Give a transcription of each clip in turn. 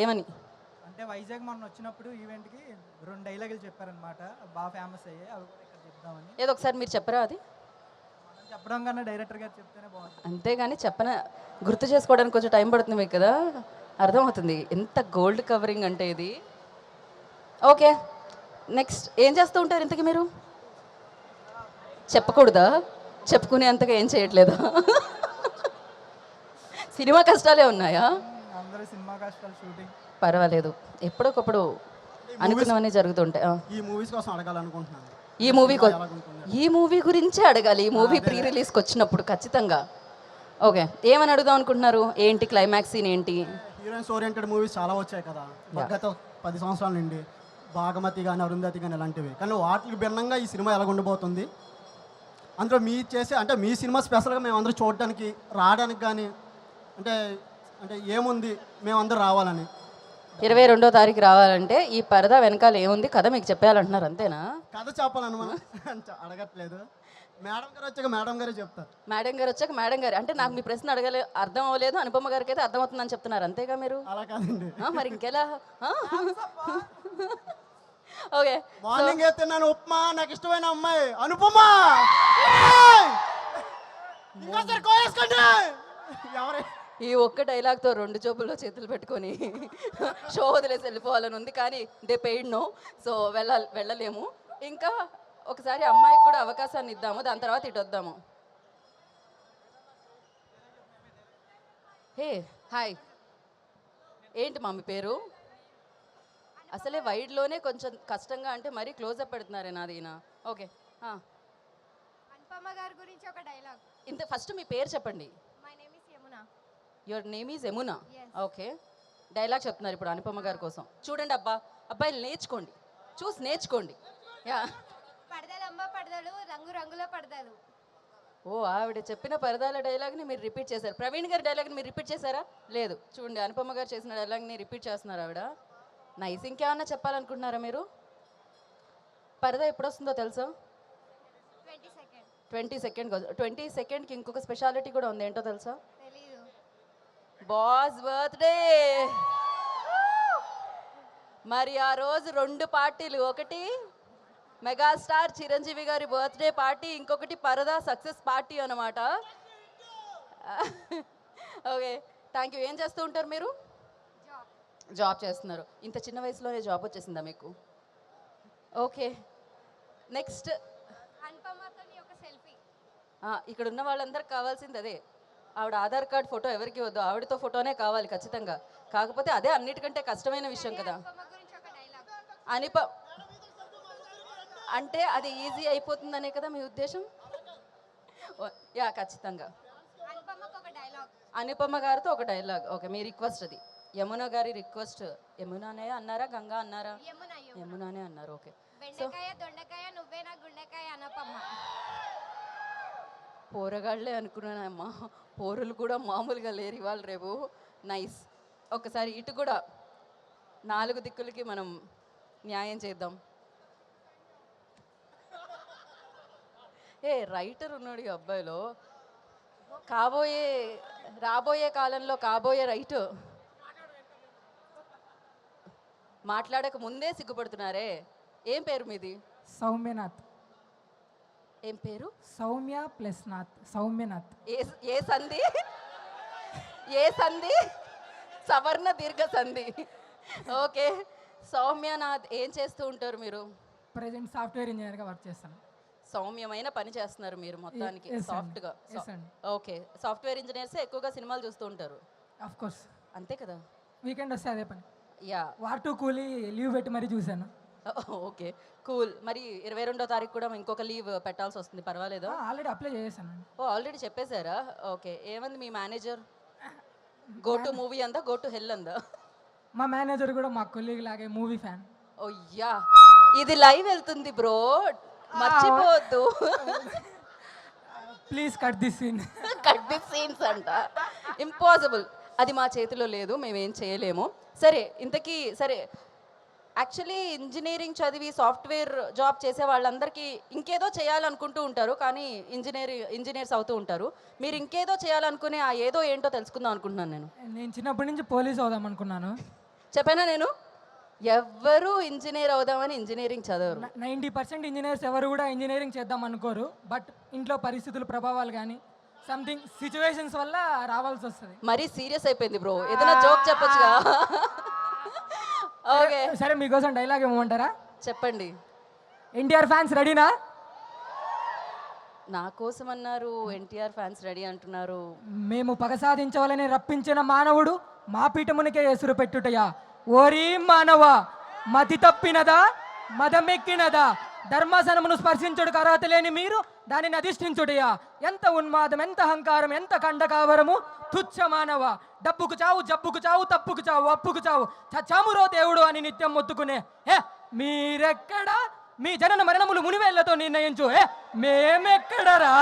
ఏమని? అంటే వైజాగ్ మొన్న వచ్చినప్పుడు ఈవెంట్కి 2 డైలాగులు చెప్పారనమాట. బాగా ఫేమస్ అయ్యాయి. అవి కూడా ఇక్కడ చెప్దామని. ఏదో ఒకసారి మీరు చెప్పరా అది? మనం చెప్పడం కన్నా డైరెక్టర్ గారు చెప్తేనే బాగుంటుంది. అంతేగాని గుర్తు చేసుకోవడానికి కొంచెం టైం పడుతుంది మీకు కదా, అర్థమవుతుంది ఎంత గోల్డ్ కవరింగ్ అంటే ఇది. ఓకే, నెక్స్ట్ ఏం చేస్తూ ఉంటారు ఇంతకీ మీరు? చెప్పకూడదా? చెప్పుకునే అంతగా ఏం చేయట్లేదా? సినిమా కష్టాలే ఉన్నాయా? అందరూ సినిమా కష్టాలు, షూటింగ్. పర్వాలేదు, ఎప్పుడొకప్పుడు అనుకున్నవన్నీ జరుగుతుంటాయి. ఈ మూవీస్ కోసం అడగాలనుకుంటున్నాను. ఈ మూవీ గురించే అడగాలి. ఈ మూవీ ప్రీ రిలీజ్కి వచ్చినప్పుడు ఖచ్చితంగా. ఓకే, ఏమని అడుగుదాం అనుకుంటున్నారు? ఏంటి క్లైమాక్స్ సీన్ ఏంటి? హీరోయిన్స్ ఓరియంటెడ్ మూవీస్ చాలా వచ్చాయి కదా గత 10 సంవత్సరాల నుండి. భాగమతి కానీ, అరుంధతి కానీ ఇలాంటివి. కానీ వాటికి భిన్నంగా ఈ సినిమా ఎలా ఉండబోతుంది? అందులో మీ చేసే అంటే మీ సినిమా స్పెషల్గా మేమందరూ చూడడానికి రావడానికి కానీ అంటే అంటే ఏముంది మేమందరూ రావాలని? 22వ తారీఖు రావాలంటే ఈ పరదా వెనకాల ఏముంది కథ మీకు చెప్పాలంటున్నారు, అంతేనా? కథ చెప్పాలన్నమాట. అడగట్లేదు, మేడం గారు వచ్చాక మేడం గారే చెప్తారు. మేడం గారు వచ్చాక మేడం గారు అంటే నాకు మీ ప్రశ్న అర్థం అవ్వలేదు, అనుపమ గారికి అయితే అర్థమవుతుందని చెప్తున్నారు, అంతేగా మీరు? అలా కాదండి. మరి ఇంకెలా? ఓకే, మార్నింగ్ అయితే తిన్నాను ఉప్మా, నాకు ఇష్టమైన అమ్మాయి అనుపమ. ఇంకోసారి కోయేసుకోండి. ఎవరే ఈ ఒక్క డైలాగ్తో 2 జోబుల్లో చేతులు పెట్టుకొని షో వదిలేసి వెళ్ళిపోవాలని ఉంది, కానీ దే పెయిడ్ నో, సో వెళ్ళలేము. ఇంకా ఒకసారి అమ్మాయికి కూడా అవకాశాన్ని ఇద్దాము, దాని తర్వాత ఇటు వద్దాము. హే హాయ్, ఏంటి మా మీ పేరు? అసలే వైడ్లోనే కొంచెం కష్టంగా అంటే మరీ క్లోజప్ పెడుతున్నారే నాదీన. ఓకే, అనుపమ గారి గురించి ఒక డైలాగ్. ఇంత ఫస్ట్ మీ పేరు చెప్పండి. My name is Yamuna. Your name is Yamuna. Yes. Okay, dialogue చెప్తున్నారు ఇప్పుడు అనుపమ గారి కోసం. చూడండి అబ్బాయిలు నేర్చుకోండి, చూసి నేర్చుకోండి. యా, పడదలమ్మ పడదలు, రంగు రంగుల పడదలు. ఓ ఆవిడ చెప్పిన పరదాల డైలాగ్ని మీరు రిపీట్ చేశారు. ప్రవీణ్ గారి డైలాగ్ని మీరు రిపీట్ చేశారా? లేదు. చూడండి అనుపమ గారు చేసిన డైలాగ్ని రిపీట్ చేస్తున్నారు ఆవిడ. నైస్. ఇంకేమన్నా చెప్పాలనుకుంటున్నారా మీరు? పరదా ఎప్పుడు వస్తుందో తెలుసా? 20 సెకండ్కి ఇంకొక స్పెషాలిటీ కూడా ఉంది, ఏంటో తెలుసా? తెలీదు. Boss birthday. మరి ఆ రోజు 2 పార్టీలు, ఒకటి మెగాస్టార్ చిరంజీవి గారి బర్త్డే పార్టీ, ఇంకొకటి పరదా సక్సెస్ పార్టీ అన్నమాట. Okay, thank you. ఏం చేస్తూ ఉంటారు మీరు? జాబ్ చేస్తున్నారు. ఇంత చిన్న వయసులోనే జాబ్ వచ్చేసిందా మీకు? ఓకే, నెక్స్ట్ అనుపమతోని ఒక సెల్ఫీ. ఇక్కడ ఉన్న వాళ్ళందరికి కావాల్సింది అదే. ఆవిడ ఆధార్ కార్డ్ ఫోటో ఎవరికి వద్దు, ఆవిడతో ఫోటోనే కావాలి ఖచ్చితంగా. కాకపోతే అదే అన్నిటికంటే కష్టమైన విషయం కదా. అనుపమ గురించి ఒక డైలాగ్. అనిప అంటే అది ఈజీ అయిపోతుందనే కదా మీ ఉద్దేశం? యా, ఖచ్చితంగా. అనుపమకు ఒక డైలాగ్. అనుపమ గారితో ఒక డైలాగ్. ఓకే, మీ రిక్వెస్ట్ అది. యమున గారి రిక్వెస్ట్. యమునానే అన్నారా, గంగా అన్నారా? యమున. యమునానే అన్నారు. ఓకే, బెండకాయ దొండకాయ నువ్వే నా గుండెకాయ అనుపమ. పోరగాళ్లే అనుకున్నానమ్మా, పోరులు కూడా మామూలుగా లేరు ఇవాళ రేపు. నైస్. ఒకసారి ఇటు కూడా 4 దిక్కులకి మనం న్యాయం చేద్దాం. రైటర్ ఉన్నాడు ఈ అబ్బాయిలో, రాబోయే కాలంలో కాబోయే రైటు. మాట్లాడక ముందే సిగ్గుపడుతున్నారే. ఏం పేరు మీది? సౌమ్యనాథ్. ఏం పేరు? సౌమ్య ప్లస్ నాథ్. సౌమ్యనాథ్. ఏ సంధి? ఏ సంధి? సవర్ణ దీర్ఘ సంధి. ఓకే, సౌమ్యనాథ్. ఏం చేస్తూ ఉంటారు మీరు? ప్రజెంట్ సాఫ్ట్వేర్ ఇంజనీర్గా వర్క్ చేస్తాను. సౌమ్యమైన పని చేస్తున్నారు మీరు మొత్తానికి, Yes, సాఫ్ట్గా. Yes, అండి. ఓకే, సాఫ్ట్వేర్ ఇంజనీర్సే ఎక్కువగా సినిమాలు చూస్తూ ఉంటారు, ఆఫ్ కోర్స్. అంతే కదా? వీకెండ్ వస్తే అదే పని. యా, వార్ 2 కూలీ లీవ్ పెట్టి మరీ చూశాను. Okay, cool. మరి 22వ తారీఖు కూడా ఇంకొక లీవ్ పెట్టాల్సి వస్తుంది, పర్వాలేదా? ఆల్రెడీ అప్లై చేశాను. ఓ, ఆల్రెడీ చెప్పేశారా? ఓకే, ఏమంది మీ మేనేజర్? గో టు మూవీ అందా, గో టు హెల్ అందా? మా మేనేజర్ కూడా మా కొలీగ్ లాగే మూవీ ఫ్యాన్. ఓ యా, ఇది లైవ్ వెళ్తుంది బ్రో, మర్చిపోవద్దు. Please cut this scene. Cut this scenes అంట, ఇంపాసిబుల్. అది మా చేతిలో లేదు, మేమేం చేయలేము. సరే, ఇంతకీ సరే, యాక్చువల్లీ ఇంజనీరింగ్ చదివి సాఫ్ట్వేర్ జాబ్ చేసే వాళ్ళందరికీ ఇంకేదో చేయాలనుకుంటూ ఉంటారు, కానీ ఇంజనీర్స్ అవుతూ ఉంటారు. మీరు ఇంకేదో చేయాలనుకునే ఆ ఏదో ఏంటో తెలుసుకుందాం అనుకుంటున్నాను నేను. చిన్నప్పటి నుంచి పోలీస్ అవుదాం అనుకున్నాను. చెప్పానా నేను? ఎవ్వరూ ఇంజనీర్ అవుదామని ఇంజనీరింగ్ చదవరు. 90% ఇంజనీర్స్ ఎవరు కూడా ఇంజనీరింగ్ చేద్దాం అనుకోరు. బట్ ఇంట్లో పరిస్థితుల ప్రభావాలు కానీ సంథింగ్ సిచ్యువేషన్స్ వల్ల రావాల్సి వస్తుంది. మరీ సీరియస్ అయిపోయింది బ్రో, ఏదైనా జోక్ చెప్పొచ్చుగా. ఓకే సరే, మీకోసం డైలాగ్ ఇవ్వమంటారా? చెప్పండి. ఎన్టీఆర్ ఫ్యాన్స్ రెడీనా? నా కోసం అన్నారు, ఎన్టీఆర్ ఫ్యాన్స్ రెడీ అంటున్నారు. మేము పగ సాధించవాలని రప్పించిన మానవుడు మా పీఠమునికే ఎసురు పెట్టుటయా. ఓరి మానవ, మతి తప్పినదా, మదమెక్కినదా, ధర్మాసనమును స్పర్శించుడు అర్హత లేని మీరు దానిని అధిష్ఠించుటయా. ఎంత ఉన్మాదం, ఎంత అహంకారం, ఎంత కండకావరము, తుచ్చ మానవ. డబ్బుకు చావు, జబ్బుకు చావు, తప్పుకు చావు, అప్పుకు చావు, చచ్చామురో దేవుడు అని నిత్యం మొత్తుకునే మీరెక్కడా? మీ జనన మరణములు మునివేళ్లతో నిర్ణయించు. మేమెక్కడరా?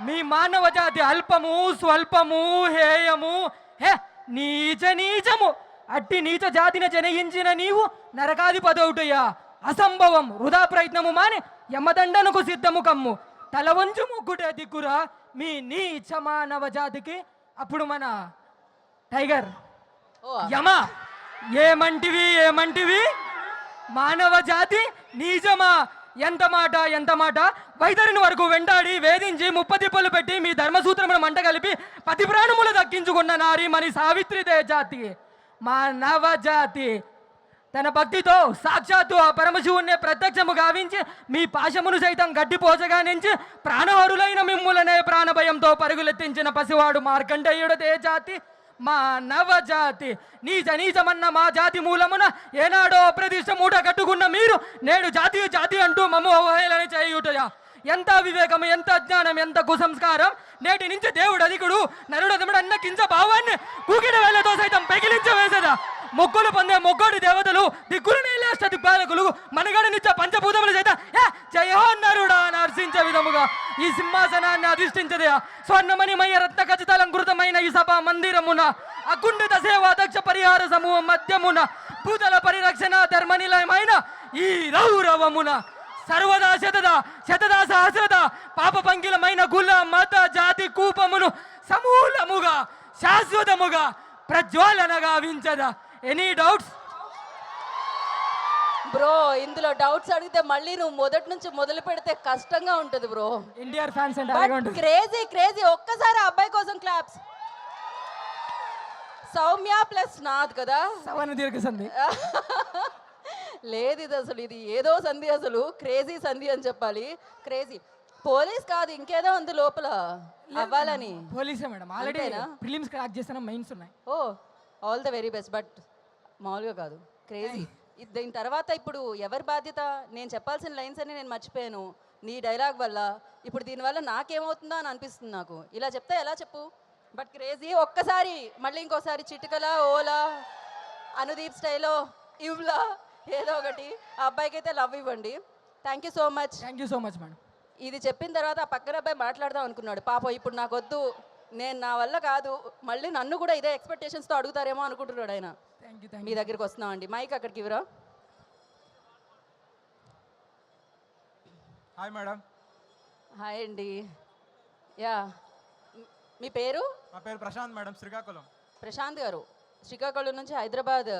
మీ మానవ జాతి అల్పము, స్వల్పము, హేయము, నీచ నీచము. అట్టి నీచ జాతిని జనయించిన నీవు నరకాధిపదవుటయ్యా. అసంభవం, వృధా ప్రయత్నము మాని యమదండనకు సిద్ధము కమ్ము. తల వంచు ముగ్గుటే దిక్కురా మీ నీచ మానవ జాతికి. అప్పుడు మన టైగర్ యమ, ఏమంటివి మానవ జాతి నీచమా? ఎంత మాట, ఎంత మాట. వైతరిని వరకు వెంటాడి వేధించి ముప్పతిప్పలు పెట్టి మీ ధర్మసూత్రమును మంట కలిపి పతి ప్రాణములు దక్కించుకున్న నారి మని సావిత్రిదే జాతి. మానవ జాతి తన భక్తితో సాక్షాత్తు ఆ పరమశివుణ్ణి ప్రత్యక్షము గావించి మీ పాశమును సైతం గడ్డిపోచగా నుంచి ప్రాణహరులైన మిమ్ములనే ప్రాణభయంతో పరుగులెత్తించిన పసివాడు మార్కండేయుడదే జాతి. మా నవజాతి నీచమన్న మా జాతి మూలమున ఏనాడో అప్రతిష్ట మూట కట్టుకున్న మీరు నేడు జాతి జాతి అంటూ మమ్ము అవహేళన చేయుటయా. ఎంత వివేకం, ఎంత అజ్ఞానం, ఎంత కుసంస్కారం. నేటి నుంచి దేవుడు అధికుడు, నరుడు అతడు అన్న కించ భావాన్ని కూకిడి వేళ్లతో సైతం పెగిలించవేసదా. మొక్కులు పొందే మొగ్గోడి దేవతలు, దిక్కులు నీలేష్ట దిగ్బాలకులు, మనగడనిచ్చే పంచభూతములు సైతం జయహో నరుడా నర్శించే విధముగా ఈ సింహాసనాన్ని అధిష్ఠించదయా. స్వర్ణమణిమయ రత్న ఖచ్చితాలంకృతమైన ఈ సభా మందిరమున అకుంఠిత సేవాదక్ష పరిహార సమూహం మధ్యమున భూతల పరిరక్షణ ధర్మనిలయమైన ఈ రౌరవమున సర్వదా శతదా సహస్రద పాప పంకిలమైన కుల మత జాతి కూపమును సమూలముగా శాశ్వతముగా ప్రజ్వాలన గావించదా. Any doubts? బ్రో, ఇందులో డౌట్స్ అడిగితే మళ్ళీ నువ్వు మొదటి నుంచి మొదలు పెడితే కష్టంగా ఉంటుంది బ్రో. ఎన్టీఆర్ ఫ్యాన్స్ అంటే అలాగే ఉంటుంది. క్రేజీ. ఒక్కసారి అబ్బాయి కోసం క్లాప్స్. సౌమ్య ప్లస్ నాథ్ కదా. సవన దీర్ఘ సంధి లేదు, ఇది ఏదో సంధి, అసలు క్రేజీ సంధి అని చెప్పాలి. క్రేజీ పోలీస్ కాదు, ఇంకేదో ఉంది లోపల అవ్వాలని. పోలీసే మేడం, ఆల్రెడీ ప్రిలిమ్స్ క్రాక్ చేసిన మైన్స్ ఉన్నాయి. Oh, all the very best. But మామూలుగా కాదు, క్రేజీ. దీని తర్వాత ఇప్పుడు ఎవరి బాధ్యత? నేను చెప్పాల్సిన లైన్స్ అన్ని నేను మర్చిపోయాను నీ డైలాగ్ వల్ల. ఇప్పుడు దీనివల్ల నాకేమవుతుందో అని అనిపిస్తుంది నాకు. ఇలా చెప్తే ఎలా చెప్పు? But crazy. ఒక్కసారి మళ్ళీ ఇంకోసారి చిటికలా, ఓలా, అనుదీప్ స్టైలో, ఇవ్లా, ఏదో ఒకటి. ఆ అబ్బాయికి అయితే లవ్ ఇవ్వండి. Thank you so much. Thank you so much madam. ఇది చెప్పిన తర్వాత ఆ పక్కన అబ్బాయి మాట్లాడదాం అనుకున్నాడు. పాపం ఇప్పుడు నాకు వద్దు, నా వల్ల కాదు, మళ్ళీ నన్ను కూడా ఇదే ఎక్స్పెక్టేషన్స్తో అడుగుతారేమో అనుకుంటున్నాడు ఆయన. మీ దగ్గరికి వస్తున్నామండి. మైక్ అక్కడికి ఇవ్వరా. Hi madam. హాయ్ అండి. యా, మీ పేరు? నా పేరు ప్రశాంత్ మేడం, శ్రీకాకుళం. ప్రశాంత్ గారు శ్రీకాకుళం నుంచి హైదరాబాద్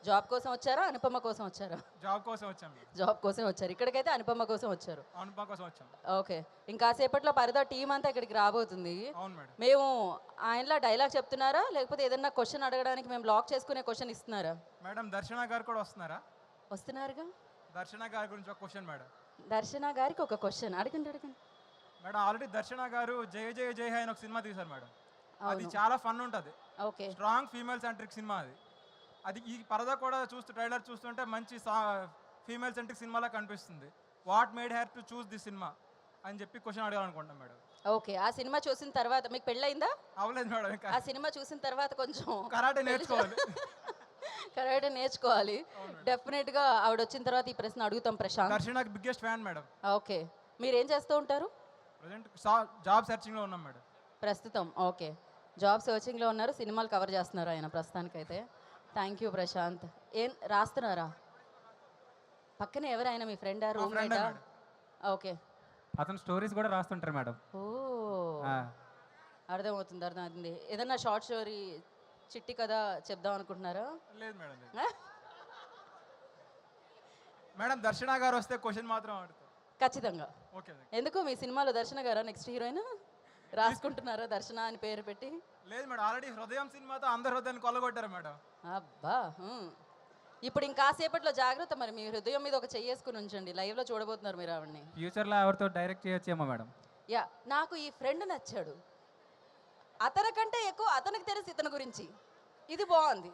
జాబ్ కోసం వచ్చారా, అనుపమ కోసం వచ్చారా? జాబ్ కోసం వచ్చాం. జాబ్ కోసం వచ్చారు. ఇక్కడికైతే అనుపమ కోసం వచ్చారు. అనుపమ కోసం వచ్చాం. ఓకే, ఇంకాసేపట్లో పరిదా టీం అంతా ఇక్కడికి రాబోతుంది. అవును మేడం. మేము ఆయనలా డైలాగ్ చెప్తున్నారా, లేకపోతే ఏదన్నా క్వశ్చన్ అడగడానికి మేము లాక్ చేసుకునే క్వశ్చన్ ఇస్తున్నారా? మేడం, దర్శన గారు కూడా వస్తున్నారా? వస్తున్నారుగా. దర్శన గారి గురించి ఒక క్వశ్చన్ మేడం. దర్శన గారికి ఒక క్వశ్చన్ అడగండి. మేడం, ఆల్రెడీ దర్శన గారు జయ జయ జయ హై అని ఒక సినిమా తీశారు మేడం. అది చాలా ఫన్ ఉంటుంది. Okay, strong female centric cinema అది. ఈ పరదా కూడా ట్రైలర్ చూస్తుంటే మంచి ఫీమేల్ సెంట్రిక్ సినిమాలా కనిపిస్తుంది. What made her to choose this cinema అని చెప్పి క్వశ్చన్ అడగాలనుకుంటాం మేడం. ఓకే, ఆ సినిమా చూసిన తర్వాత మీకు పెళ్ళయిందా? అవ్వలేదు మేడం. ఇంకా ఆ సినిమా చూసిన తర్వాత కొంచెం కరాటే నేర్చుకోవాలి. కరాటే నేర్చుకోవాలి. డెఫినెట్గా ఆవిడ వచ్చిన తర్వాత ఈ ప్రశ్న అడుగుతాం. ప్రశాంత్ దర్శనకి బిగ్గెస్ట్ ఫ్యాన్ మేడం. ఓకే, మీరేం చేస్తూ ఉంటారు? ప్రజెంట్ జాబ్ సెర్చింగ్లో ఉన్నాం మేడం. ప్రస్తుతం ఓకే, జాబ్ సర్చింగ్లో ఉన్నారు. సినిమాలు కవర్ చేస్తున్నారు ఆయన ప్రస్తుతానికైతే. Thank you Prashant. ఏం రాస్తున్నారా? పక్కనే ఎవరైనా మీ ఫ్రెండా, రూమ్మేటా? ఓకే, అతను స్టోరీస్ కూడా రాస్తుంటారు మేడం. ఓ, అర్థమవుతుంది. ఏదన్నా షార్ట్ స్టోరీ చిట్టి కథ చెప్దాం అనుకుంటున్నారా? లేదు మేడం లేదు. మేడం దర్శన గారు వస్తే క్వశ్చన్ మాత్రం అడుగుతారు. ఖచ్చితంగా. ఓకే ఎందుకు మీ సినిమాలో దర్శన గారా నెక్స్ట్ హీరోయిన్? రాసుకుంటున్నారా దర్శన అని పేరు పెట్టి? లేదు మేడం, ఆల్రెడీ హృదయం సినిమాతో అందరి హృదయాన్ని కొల్లగొట్టారు మేడం. అబ్బా ఇప్పుడు ఇంకాసేపట్లో జాగ్రత్త, మరి మీ హృదయం మీద ఒక చెయ్యేసుకుని ఉంచండి, లైవ్లో చూడబోతున్నారు మీరు ఆవిడ్ని. ఫ్యూచర్లో ఎవరితో డైరెక్ట్ చేయొచ్చేమో మేడం. యా, నాకు ఈ ఫ్రెండ్ నచ్చాడు, అతనికంటే ఎక్కువ అతనికి తెలుసు ఇతని గురించి, ఇది బాగుంది.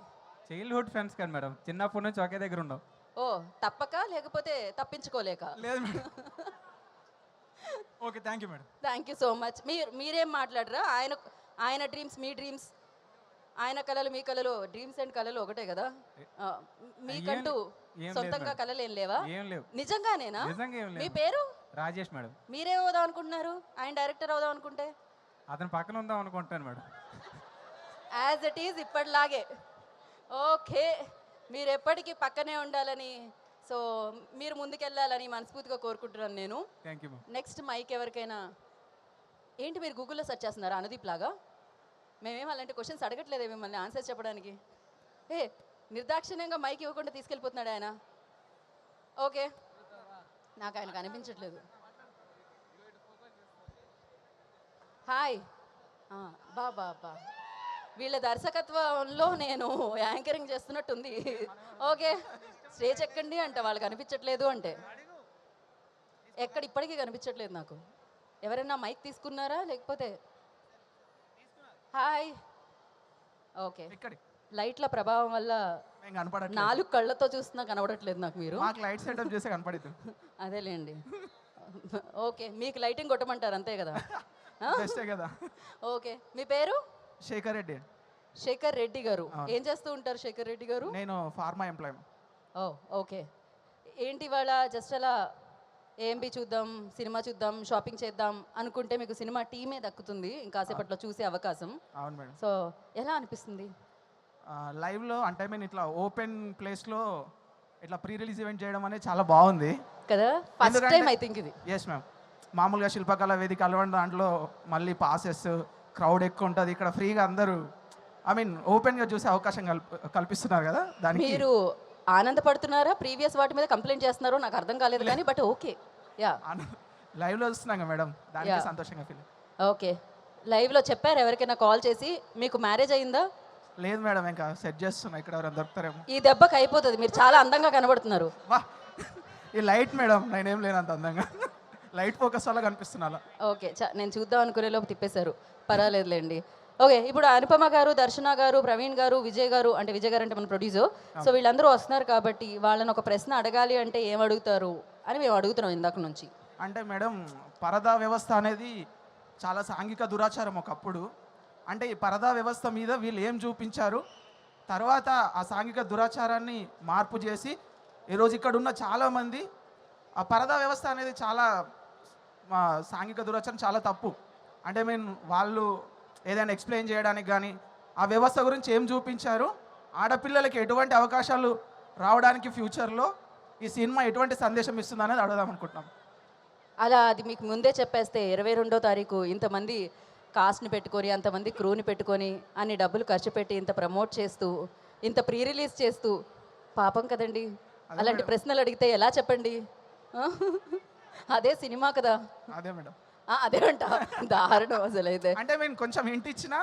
చైల్డ్హుడ్ ఫ్రెండ్స్ కదా మేడం, చిన్నప్పటి నుంచి ఒకే దగ్గర ఉండవు. ఓ తప్పక లేకపోతే తప్పించుకోలేక? లేదు madam. Okay thank you madam. Thank you so much. మీరేం మాట్లాడరా? ఆయన డ్రీమ్స్ మీ డ్రీమ్స్, ఆయన కళలు మీ కళలు, డ్రీమ్స్ అండ్ కళలు ఒకటే కదా? మీకంటూ ఏం సొంతంగా లేదు కళలు ఏం లేవా? ఏం లేవు. నిజంగానేనా? నిజంగా ఏం మీ లేవు. పేరు? రాజేష్ మేడం. మీరేం అవుదాం అనుకుంటున్నారు? ఆయన డైరెక్టర్ అవుదాం అనుకుంటే? అతను పక్కన ఉందాం అనుకుంటాను మేడం. యాజ్ ఇట్ ఈజ్ ఇప్పటిలాగే. ఓకే, మీరు ఎప్పటికీ పక్కనే ఉండాలని, సో మీరు ముందుకెళ్ళాలని మనస్ఫూర్తిగా కోరుకుంటున్నాను నేను. Thank you ma'am. Next mike ఎవరికైనా. ఏంటి మీరు గూగుల్లో సెర్చ్ చేస్తున్నారా అనుదీప్ లాగా? మేమేం అలాంటి క్వశ్చన్స్ అడగట్లేదే మిమ్మల్ని ఆన్సర్స్ చెప్పడానికి. నిర్దాక్షిణ్యంగా మైక్ ఇవ్వకుండా తీసుకెళ్ళిపోతున్నాడు ఆయన. ఓకే, నాకు ఆయన కనిపించట్లేదు. హాయ్. బా వీళ్ళ దర్శకత్వంలో నేను యాంకరింగ్ చేస్తున్నట్టుంది. ఓకే, స్టేజ్ ఎక్కండి అంట, వాళ్ళు కనిపించట్లేదు అంటే. ఎక్కడ ఇప్పటికీ కనిపించట్లేదు నాకు. ఎవరైనా మైక్ తీసుకున్నారా లేకపోతే? హాయ్. ఓకే, లైట్ల ప్రభావం వల్ల మేము కనపడట్లేదు. 4 కళ్ళతో చూస్తున్నా కనబడట్లేదు నాకు మీరు. మాకు లైట్ సెటప్ చేస్తే కనపడదు. అదేలేండి. ఓకే, మీకు లైటింగ్ కొట్టమంటారు అంతే కదా? బెస్టే కదా. ఓకే, మీ పేరు? శేఖర్ రెడ్డి. శేఖర్ రెడ్డి గారు. ఏం చేస్తూ ఉంటారు శేఖర్ రెడ్డి గారు? నేను ఫార్మా ఎంప్లాయ్. ఓ ఓకే. ఏంటి ఇవాళ జస్ట్ అలా ఏఎంబి చూద్దాం, సినిమా చూద్దాం, షాపింగ్ చేద్దాం అనుకుంటే మీకు సినిమా టీమే దక్కుతుంది ఇంకాసేపట్లో చూసే అవకాశం. అవును మేడం. సో ఎలా అనిపిస్తుంది? లైవ్లో అంటే నేను ఇట్లా ఓపెన్ ప్లేస్లో ఇట్లా ప్రీ రిలీజ్ ఈవెంట్ చేయడం అనేది చాలా బాగుంది కదా, ఫస్ట్ టైం ఐ థింక్ ఇది. Yes ma'am. మామూలుగా శిల్పకళా వేదిక అలవాటు దాంట్లో మళ్ళీ పాసెస్ క్రౌడ్ ఎక్కువ ఉంటుంది, ఇక్కడ ఫ్రీగా అందరూ ఓపెన్గా చూసే అవకాశం కల్పిస్తున్నారు కదా, దానికి మీరు ఆనందపడుతున్నారా? ప్రీవియస్ వాటి మీద కంప్లైంట్ చేస్తున్నారో నాకు అర్థం కాలేదు కానీ, బట్ ఓకే. యా, లైవ్లో చూస్తున్నాం మేడం, దానికి సంతోషంగా ఫీల్. ఓకే, లైవ్లో చెప్పారు ఎవరికైనా కాల్ చేసి మీకు మ్యారేజ్ అయిందా? లేదు మేడం, ఇంకా సెట్ చేస్తున్నా, ఇక్కడ ఎవరైనా దొరుకుతారేమో. ఈ దెబ్బకి అయిపోతుంది, మీరు చాలా అందంగా కనబడుతున్నారు. వా, ఈ లైట్ మేడం, నేనేం లేనంత అందంగా, లైట్ ఫోకస్ వల్ల కనిపిస్తున్నా. ఓకే, నేను చూద్దాం అనుకునే లోపు తిప్పేశారు, పర్వాలేదులేండి. ఓకే, ఇప్పుడు అనుపమ గారు, దర్శన గారు, ప్రవీణ్ గారు, విజయ్ గారు అంటే మన ప్రొడ్యూసర్, సో వీళ్ళందరూ వస్తున్నారు కాబట్టి వాళ్ళని ఒక ప్రశ్న అడగాలి అంటే ఏం అడుగుతారు అని మేము అడుగుతున్నాం ఇందాక నుంచి. అంటే మేడం, పరదా వ్యవస్థ అనేది చాలా సాంఘిక దురాచారం ఒకప్పుడు. అంటే ఈ పరదా వ్యవస్థ మీద వీళ్ళు ఏం చూపించారు, తర్వాత ఆ సాంఘిక దురాచారాన్ని మార్పు చేసి ఈరోజు ఇక్కడ ఉన్న చాలామంది ఆ పరదా వ్యవస్థ అనేది చాలా సాంఘిక దురాచారం చాలా తప్పు. అంటే వాళ్ళు ఏదైనా ఎక్స్ప్లెయిన్ చేయడానికి కానీ ఆ వ్యవస్థ గురించి ఏం చూపించారు, ఆడపిల్లలకి ఎటువంటి అవకాశాలు రావడానికి ఫ్యూచర్లో ఈ సినిమా ఎటువంటి సందేశం ఇస్తుంది అనేది అడగదాం అనుకుంటున్నాం. అలా అది మీకు ముందే చెప్పేస్తే 22వ తారీఖు ఇంతమంది కాస్ట్ని పెట్టుకొని, అంతమంది క్రూని పెట్టుకొని, అన్ని డబ్బులు ఖర్చు పెట్టి ఇంత ప్రమోట్ చేస్తూ, ఇంత ప్రీ రిలీజ్ చేస్తూ, పాపం కదండి. అలాంటి ప్రశ్నలు అడిగితే ఎలా చెప్పండి? అదే సినిమా కదా. అదే మేడం, అదే అంట, దారుణం అసలు. అయితే అంటే మేము కొంచెం హింట్ ఇచ్చినా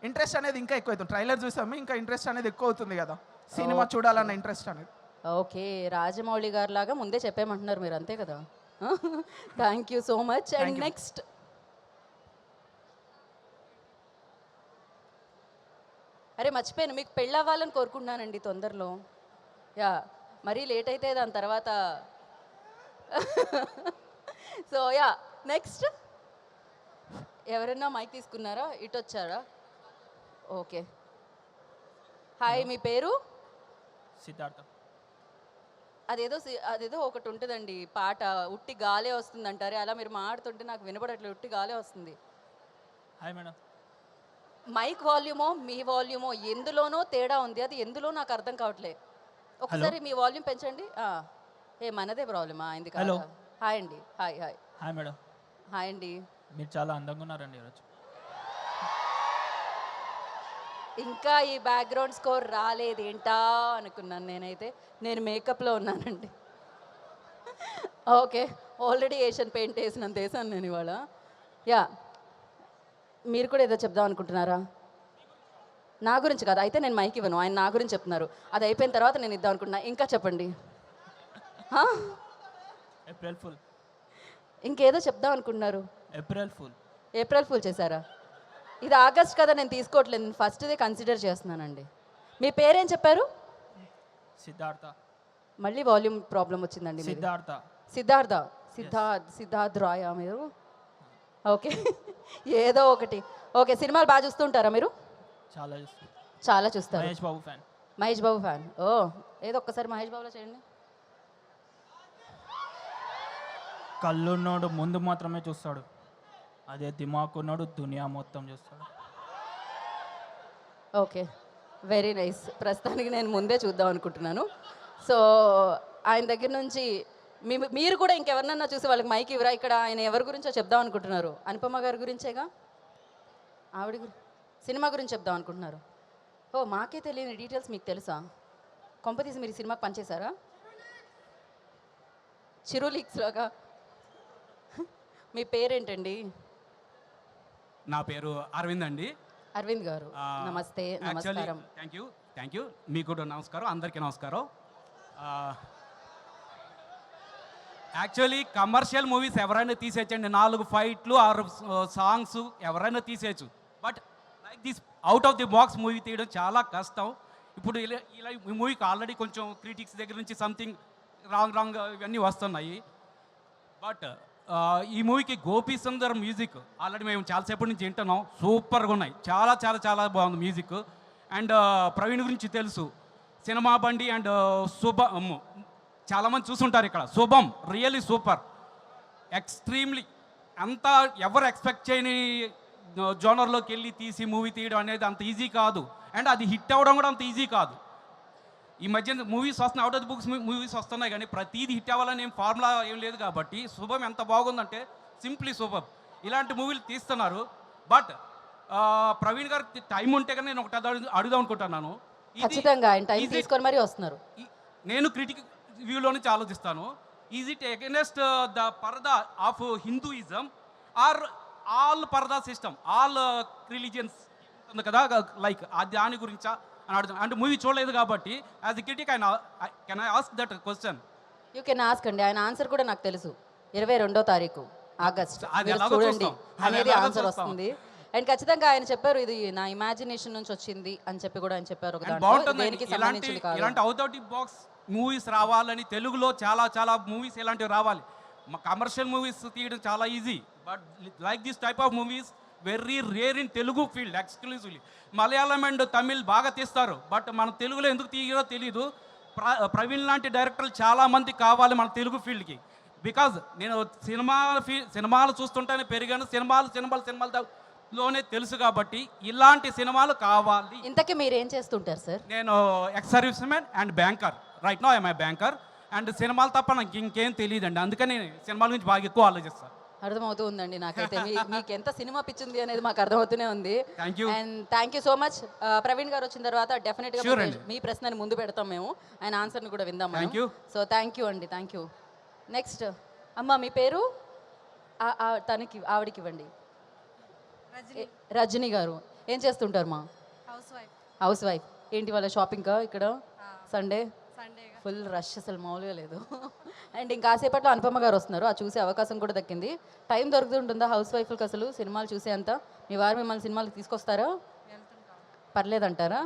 ఇంట్రెస్ట్ అనేది ఇంకా ఎక్కువ అవుతుంది. ట్రైలర్ చూసాము, ఇంకా ఇంట్రెస్ట్ అనేది ఎక్కువ అవుతుంది కదా, సినిమా చూడాలన్న ఇంట్రెస్ట్ అనేది. ఓకే, రాజమౌళి గారు లాగా ముందే చెప్పేమంటున్నారు మీరు, అంతే కదా? Thank you so much. And next అరే మర్చిపోయాను, మీకు పెళ్ళి అవ్వాలని కోరుకుంటున్నానండి తొందరలో. యా, మరీ లేట్ అయితే దాని తర్వాత. సో యా, నెక్స్ట్ ఎవరైనా మైక్ తీసుకున్నారా? ఇటు వచ్చారా? ఓకే, హాయ్, మీ పేరు? సిద్ధార్థ. అదేదో ఒకటి ఉంటుందండి పాట, ఉట్టి గాలే వస్తుంది అంటారే, అలా మీరు మాడుతుంటే నాకు వినపడట్లేదు, ఉట్టి గాలే వస్తుంది. Hi madam. మైక్ వాల్యూమో మీ వాల్యూమో ఎందులోనో తేడా ఉంది, అది ఎందులో నాకు అర్థం కావట్లే. ఒకసారి మీ వాల్యూమ్ పెంచండి. మనదే ప్రాబ్లమా? ఎందుకు? హలో, హాయ్ అండి. Hi hi. Hi madam. Hi అండి. మీరు చాలా అందంగా ఉన్నారండి ఈరోజు. ఇంకా ఈ బ్యాక్గ్రౌండ్ స్కోర్ రాలేదేంటా అనుకున్నాను నేనైతే. నేను మేకప్లో ఉన్నానండి. ఓకే, ఆల్రెడీ ఏషియన్ పెయింట్ వేసినంత వేసాను నేను ఇవాళ. యా, మీరు కూడా ఏదో చెప్దాం అనుకుంటున్నారా? నా గురించి కాదు, అయితే నేను మైక్ ఇవ్వను, ఆయన నా గురించి చెప్తున్నారు. అది అయిపోయిన తర్వాత నేను ఇద్దాం అనుకుంటున్నా. ఇంకా చెప్పండి. హా? April full. ఇంకేదో చెప్దాం అనుకుంటున్నారు. April full. ఏప్రిల్ ఫుల్ చేశారా? ఇది ఆగస్ట్ కదా, నేను తీసుకోవట్లేదు, నేను ఫస్ట్దే కన్సిడర్ చేస్తున్నానండి. మీ పేరేం చెప్పారు? సిద్ధార్థ. మళ్ళీ వాల్యూమ్ ప్రాబ్లం వచ్చిందండి మీది. సిద్ధార్థ. సిద్ధార్థ. సిద్ధార్థ్ రాయా మీరు? ఓకే, ఏదో ఒకటి. ఓకే, సినిమాలు బాగా చూస్తుంటారా మీరు? చాలా చూస్తాను. చాలా చూస్తారు. మహేష్ బాబు ఫ్యాన్. మహేష్ బాబు ఫ్యాన్. ఓ, ఏదో ఒక్కసారి మహేష్ బాబులో చేయండి. కళ్ళున్నోడు ముందు మాత్రమే చూస్తాడు, అదే దిమాకున్నోడు దునియా మొత్తం చూస్తాడు. Okay, very nice. ప్రస్తుతానికి నేను ముందే చూద్దాం అనుకుంటున్నాను. సో ఆయన దగ్గర నుంచి మీరు కూడా ఇంకెవరినన్నా చూసి వాళ్ళకి మైక్ ఇవ్వరా? ఇక్కడ ఆయన ఎవరి గురించో చెప్దాం అనుకుంటున్నారు? అనుపమ గారి గురించేగా, ఆవిడ సినిమా గురించి చెప్దాం అనుకుంటున్నారు. ఓ, మాకే తెలియని డీటెయిల్స్ మీకు తెలుసా? కొంపతీసి మీరు ఈ సినిమాకి పనిచేశారా? చిరు లీక్స్లోగా. మీ పేరేంటండి? నా పేరు అరవింద్ అండి. అరవింద్ గారు, నమస్తే. నమస్కారం. Thank you. మీకు కూడా నమస్కారం, అందరికీ నమస్కారం. యాక్చువల్లీ కమర్షియల్ మూవీస్ ఎవరైనా తీసేయచ్చండి, 4 ఫైట్లు 6 సాంగ్స్ ఎవరైనా తీసేయచ్చు. But like this out of the box movie తీయడం చాలా కష్టం. ఇప్పుడు ఇలా ఈ మూవీకి ఆల్రెడీ కొంచెం క్రిటిక్స్ దగ్గర నుంచి సంథింగ్ రాంగ్ ఇవన్నీ వస్తున్నాయి. బట్ ఈ మూవీకి గోపీ సుందర్ మ్యూజిక్ ఆల్రెడీ మేము చాలాసేపటి నుంచి వింటున్నాం, సూపర్గా ఉన్నాయి. చాలా చాలా చాలా బాగుంది మ్యూజిక్. అండ్ ప్రవీణ్ గురించి తెలుసు, సినిమా బండి అండ్ శుభం చాలామంది చూసుంటారు ఇక్కడ. శుభం రియల్లీ సూపర్, ఎక్స్ట్రీమ్లీ. అంతా ఎవరు ఎక్స్పెక్ట్ చేయని జోనర్లోకి వెళ్ళి తీసి మూవీ తీయడం అనేది అంత ఈజీ కాదు. అండ్ అది హిట్ అవ్వడం కూడా అంత ఈజీ కాదు. ఈ మధ్య మూవీస్ వస్తున్నాయి, out of the books movies వస్తున్నాయి, కానీ ప్రతిదీ హిట్ అవ్వాలని ఏం ఫార్ములా ఏం లేదు. కాబట్టి శుభం ఎంత బాగుందంటే సింప్లీ సూపర్. ఇలాంటి మూవీలు తీస్తున్నారు. బట్ ప్రవీణ్ గారికి టైం ఉంటే కానీ నేను ఒకటి అడుగుదాం అనుకుంటున్నాను. ఖచ్చితంగా ఆయన టైం తీసుకొని మరీ వస్తున్నారు. నేను క్రిటిక్ వ్యూలో నుంచి ఆలోచిస్తాను. ఈజ్ ఇట్ అగెనెస్ట్ ద పరదా ఆఫ్ హిందూయిజం ఆర్ ఆల్ పరదా సిస్టమ్, ఆల్ రిలీజియన్స్ ఉంది కదా, లైక్ దాని గురించా అని అడుగుతాను. అంటే మూవీ చూడలేదు కాబట్టి as a critic can I ask that question? You can ask అండి. ఆయన ఆన్సర్ కూడా నాకు తెలుసు. 22వ తారీఖు ఆగస్ట్ చూడండి అనేది ఆన్సర్ వస్తుంది. అండ్ ఖచ్చితంగా ఆయన చెప్పారు, ఇది నా ఇమాజినేషన్ నుంచి వచ్చింది అని చెప్పి కూడా ఆయన చెప్పారు. ఇలాంటి out of the box movies రావాలని తెలుగులో చాలా చాలా మూవీస్ ఇలాంటివి రావాలి. కమర్షియల్ మూవీస్ తీయడం చాలా easy, but like this type of movies very rare in Telugu field exclusively. Malayalam and Tamil బాగా తీస్తారు, బట్ మన తెలుగులో ఎందుకు తీయరో తెలీదు. ప్రవీణ్ లాంటి డైరెక్టర్లు చాలామంది కావాలి మన తెలుగు ఫీల్డ్కి. బికాజ్ నేను సినిమాలు చూస్తుంటేనే పెరిగాను, సినిమాలోనే తెలుసు కాబట్టి ఇలాంటి సినిమాలు కావాలి. ఇంతకీ మీరు ఏం చేస్తుంటారు సార్? నేను ex service man and banker. Right no I'm a banker. And సినిమాలు తప్ప నాకు ఇంకేం తెలియదండి, అందుకని సినిమాల గురించి బాగా ఎక్కువ ఆలోచిస్తాను. అర్థమవుతూ ఉందండి నాకైతే. మీకు ఎంత సినిమా పిచ్చింది అనేది మాకు అర్థమవుతూనే ఉంది. Thank you. And thank you so much. Praveen గారు వచ్చిన తర్వాత డెఫినెట్గా మీ ప్రశ్నని ముందు పెడతాం మేము, ఆయన ఆన్సర్ని కూడా విందాం. Thank you. So thank you అండి, థ్యాంక్ యూ. నెక్స్ట్ అమ్మ, మీ పేరు? ఆవిడకి ఇవ్వండి. రజనీ గారు. ఏం చేస్తుంటారు మా? House wife. ఏంటి వాళ్ళ షాపింగ్కా ఇక్కడ? సండే ఫుల్ రష్, అసలు మామూలుగా లేదు. అండ్ ఇంకాసేపట్లో అనుపమ గారు వస్తున్నారు, అది చూసే అవకాశం కూడా దక్కింది. టైం దొరుకుతుంటుందా హౌస్ వైఫ్కి అసలు సినిమాలు చూసే అంత? మీ వారు మిమ్మల్ని సినిమాలు తీసుకొస్తారా? పర్లేదంటారా?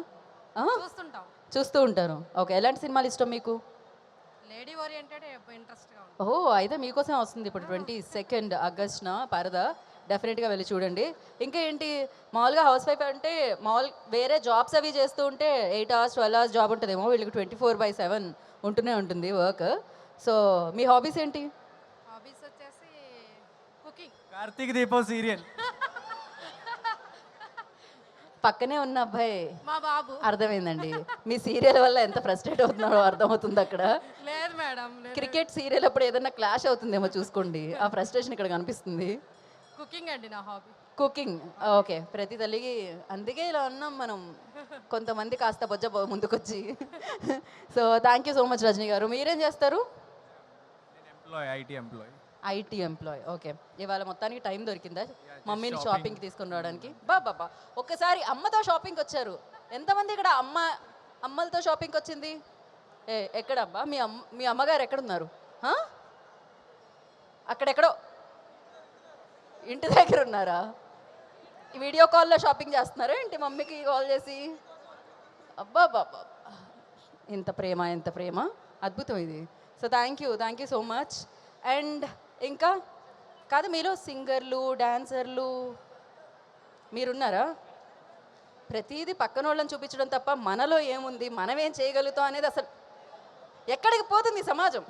చూస్తూ ఉంటారు. ఓకే, ఎలాంటి సినిమాలు ఇష్టం మీకు? లేడీ ఓరియంటెడ్ ఇంట్రెస్ట్గా ఉంది. ఓహో, అయితే మీకోసం వస్తుంది ఇప్పుడు 22 ఆగస్ట్న పరదా. డెఫినెట్గా వెళ్ళి చూడండి. ఇంకా ఏంటి, మామూలుగా హౌస్ వైఫ్ అంటే వేరే జాబ్స్ అవి చేస్తూ ఉంటే 8 hours 12 hours జాబ్ ఉంటుందేమో, వీళ్ళకి 24/7 ఉంటూనే ఉంటుంది వర్క్. సో మీ హాబీస్ ఏంటి? హాబీస్ వచ్చేసి కుకింగ్. కార్తీక్ దీపం సీరియల్. పక్కనే ఉన్న అబ్బాయి మా బాబు. అర్థమైందండి. మీ సీరియల్ వల్ల ఎంత ఫ్రస్ట్రేట్ అవుతున్నారో అర్థమవుతుంది అక్కడ. లేదు మేడం, క్రికెట్ సీరియల్ అప్పుడు ఏదైనా క్లాష్ అవుతుందేమో చూసుకోండి, ఆ ఫ్రస్ట్రేషన్ ఇక్కడ కనిపిస్తుంది. కుకింగ్ అండి నా హాబీ. కుకింగ్ ఓకే, ప్రతి తల్లికి అందుకే ఇలా ఉన్నాం మనం, కొంతమంది కాస్త బొజ్జ ముందుకొచ్చి. So thank you so much Rajani garu. మీరేం చేస్తారు? IT employee. IT employee, okay. ఇవాళ మొత్తానికి టైం దొరికిందా మమ్మీని షాపింగ్కి తీసుకుని బాబా? ఒక్కసారి అమ్మతో షాపింగ్కి వచ్చారు. ఎంతమంది ఇక్కడ అమ్మలతో షాపింగ్కి వచ్చింది? ఎక్కడబ్బా మీ అమ్మగారు ఎక్కడున్నారు? అక్కడెక్కడో ఇంటి దగ్గర ఉన్నారా? వీడియో కాల్లో షాపింగ్ చేస్తున్నారా ఏంటి మమ్మీకి కాల్ చేసి? అబ్బా బాబా, ఎంత ప్రేమ, అద్భుతం ఇది. So thank you so much. And ఇంకా కాదు, మీలో సింగర్లు డాన్సర్లు మీరున్నారా? ప్రతిదీ పక్కన వాళ్ళని చూపించడం తప్ప మనలో ఏముంది, మనం ఏం చేయగలుగుతాం అనేది అసలు ఎక్కడికి పోతుంది సమాజం?